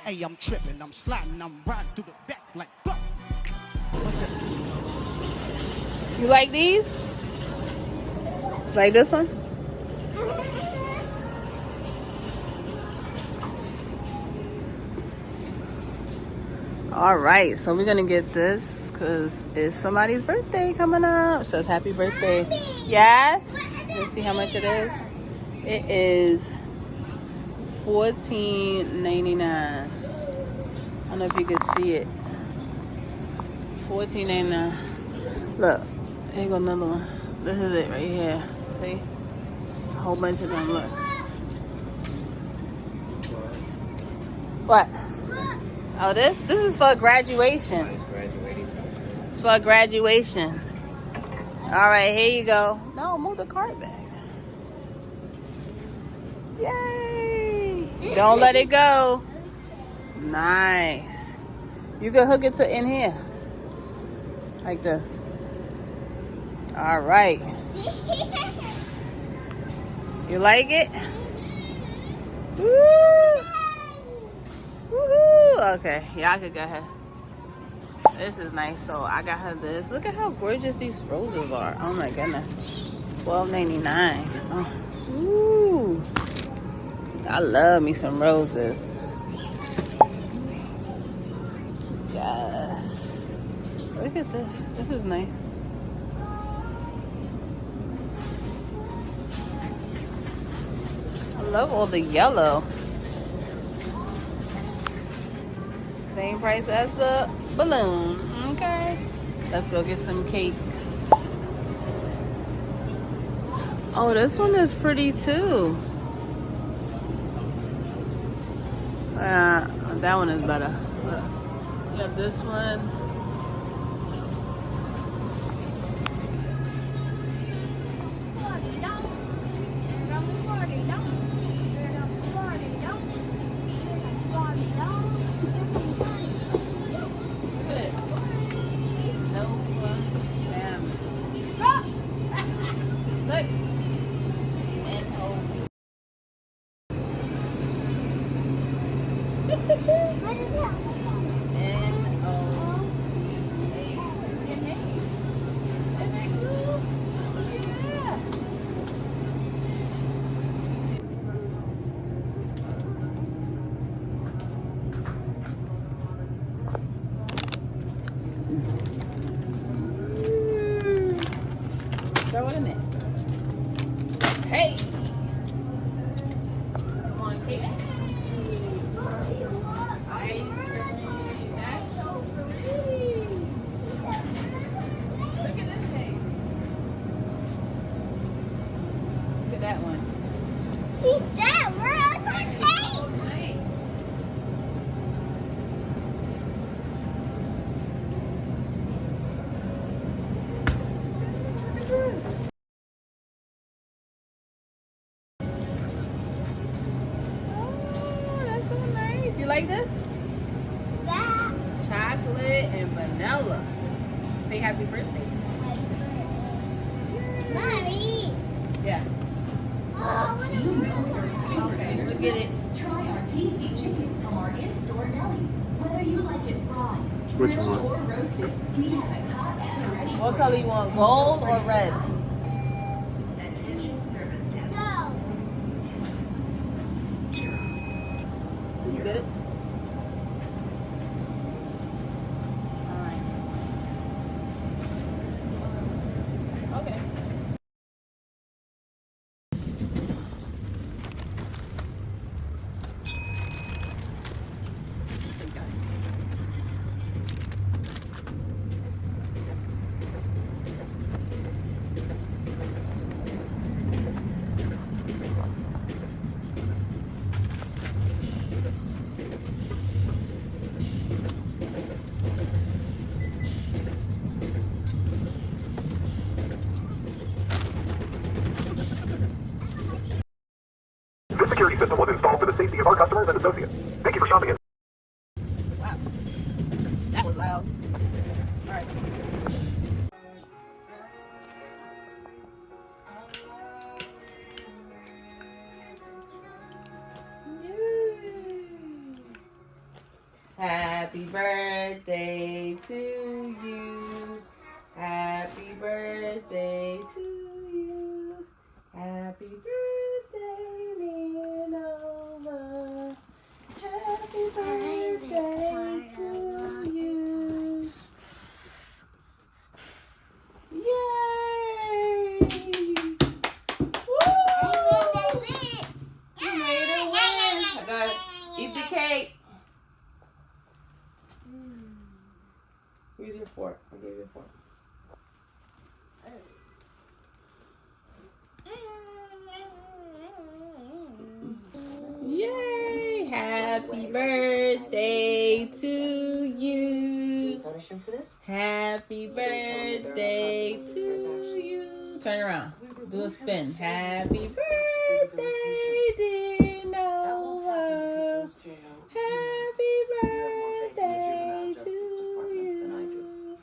Hey, I'm tripping, I'm sliding, I'm riding through the back like. You like these? Like this one? All right, so we're gonna get this because it's somebody's birthday coming up. So it's happy birthday. Yes. Let's see how much it is. It is $14.99. I don't know if you can see it. $14.99. Look, here go another one. This is it right here. See? A whole bunch of them. Look. What? Oh, this is for graduation. It's for graduation. All right, here you go. No, move the cart back. Yay! Don't let it go. Nice. You can hook it to in here. Like this. All right. You like it? Woo! Woohoo! Okay, y'all could go ahead. This is nice. So I got her this. Look at how gorgeous these roses are. Oh my goodness. $12.99. Oh. Ooh. I love me some roses. Yes. Look at this. This is nice. I love all the yellow. Same price as the balloon. Okay. Let's go get some cakes. Oh, this one is pretty too. That one is better. Look. Got this one. Throw it in there. Hey! Come on, Kitten. Ice cream. That's so pretty. Look at this thing. Look at that one. See that? We're out of cake. You like this? Yeah. Chocolate and vanilla. Say happy birthday. Mommy. Yeah. Oh, Okay, we'll get it. Try our tasty chicken from our in-store deli. Whether you like it fried, Which grilled, one? or roasted, we have it hot and ready. What color you want? Gold or red? You get it? Alright. Okay. This security system was installed for the safety of our customers and associates. Thank you for shopping. Wow. That was loud. Alright. Happy birthday to you. Happy birthday to you. Happy birthday, dear Nova. Happy birthday to you. Yay! Woo! You made it win. I gotta eat the cake. Here's your fork. I gave you a fork. Yay! Happy birthday to you. Happy birthday to you. Turn around. Do a spin. Happy birthday, dear Noah. Happy birthday to you.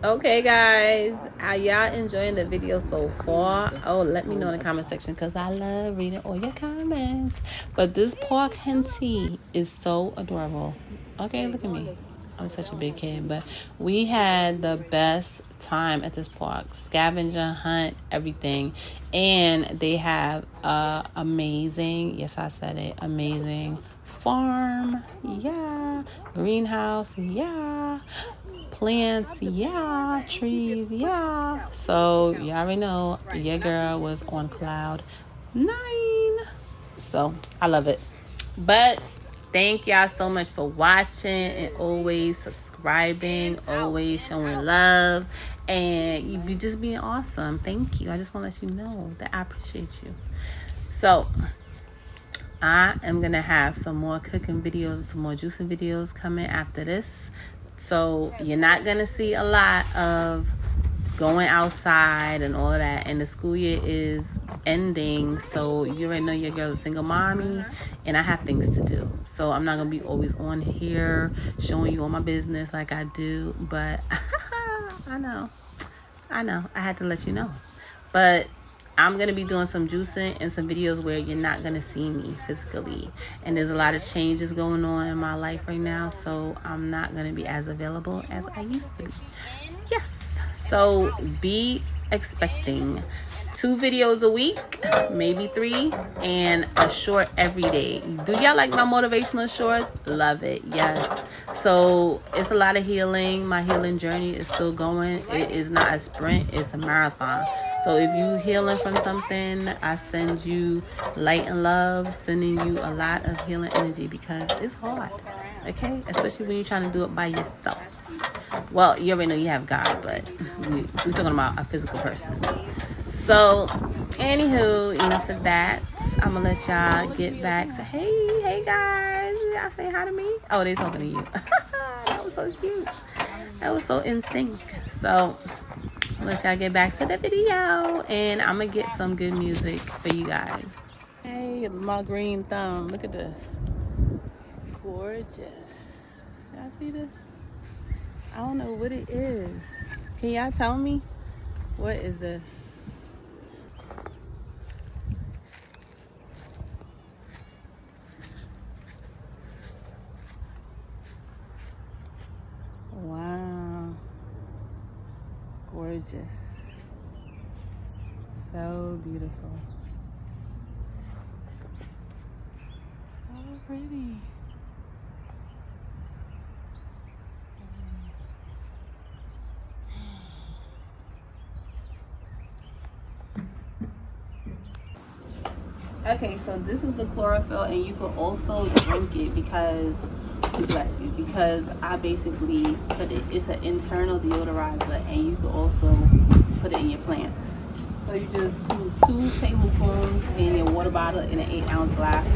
Okay, guys. Are y'all enjoying the video so far? Oh, let me know in the comment section because I love reading all your comments. But this pork henty is so adorable. Okay, look at me. I'm such a big kid, but we had the best time at this park. Scavenger hunt, everything. And they have amazing, yes, I said it, amazing farm. Yeah. Greenhouse. Yeah. Plants. Yeah. Trees. Yeah. So you already know your girl was on cloud 9. So I love it. But thank y'all so much for watching and always subscribing, always showing love, and you be just being awesome. Thank you. I just want to let you know that I appreciate you. So I am going to have some more cooking videos, some more juicing videos coming after this. So you're not going to see a lot of going outside and all of that, and the school year is ending, so you already know your girl's a single mommy and I have things to do, so I'm not gonna be always on here showing you all my business like I do, but I know I had to let you know. But I'm gonna be doing some juicing and some videos where you're not gonna see me physically, and there's a lot of changes going on in my life right now, so I'm not gonna be as available as I used to be. Yes, so be expecting 2 videos a week, maybe 3, and a short every day. Do y'all like my motivational shorts? Love it. Yes. So it's a lot of healing. My healing journey is still going. It is not a sprint, it's a marathon. So if you healing from something, I send you light and love, sending you a lot of healing energy because it's hard. Okay, especially when you're trying to do it by yourself. Well, you already know you have God, but we're talking about a physical person. So, anywho, enough of that. I'm gonna let y'all get back to hey guys, y'all say hi to me. Oh, they talking to you. That was so cute. That was so in sync. So, I'll let y'all get back to the video, and I'm gonna get some good music for you guys. Hey, my green thumb. Look at this. Gorgeous. Y'all see this? I don't know what it is. Can y'all tell me? What is this? Wow. Gorgeous. So beautiful. So pretty. Okay, so this is the chlorophyll, and you could also drink it because, bless you, because I basically put it, it's an internal deodorizer, and you could also put it in your plants. So you just do 2 tablespoons in your water bottle in an 8-ounce glass.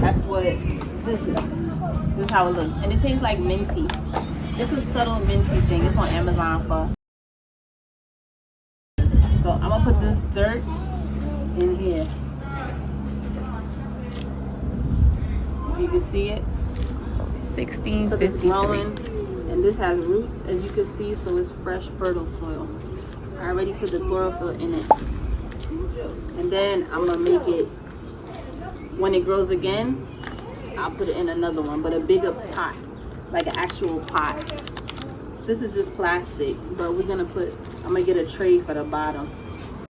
That's what this is. This is how it looks, and it tastes like minty. It's a subtle minty thing. It's on Amazon for. So I'm gonna put this dirt in here. You can see it. 1653. It's growing, and this has roots, as you can see, so it's fresh, fertile soil. I already put the chlorophyll in it, and then I'm gonna make it. When it grows again, I'll put it in another one, but a bigger pot, like an actual pot. This is just plastic, but I'm gonna get a tray for the bottom.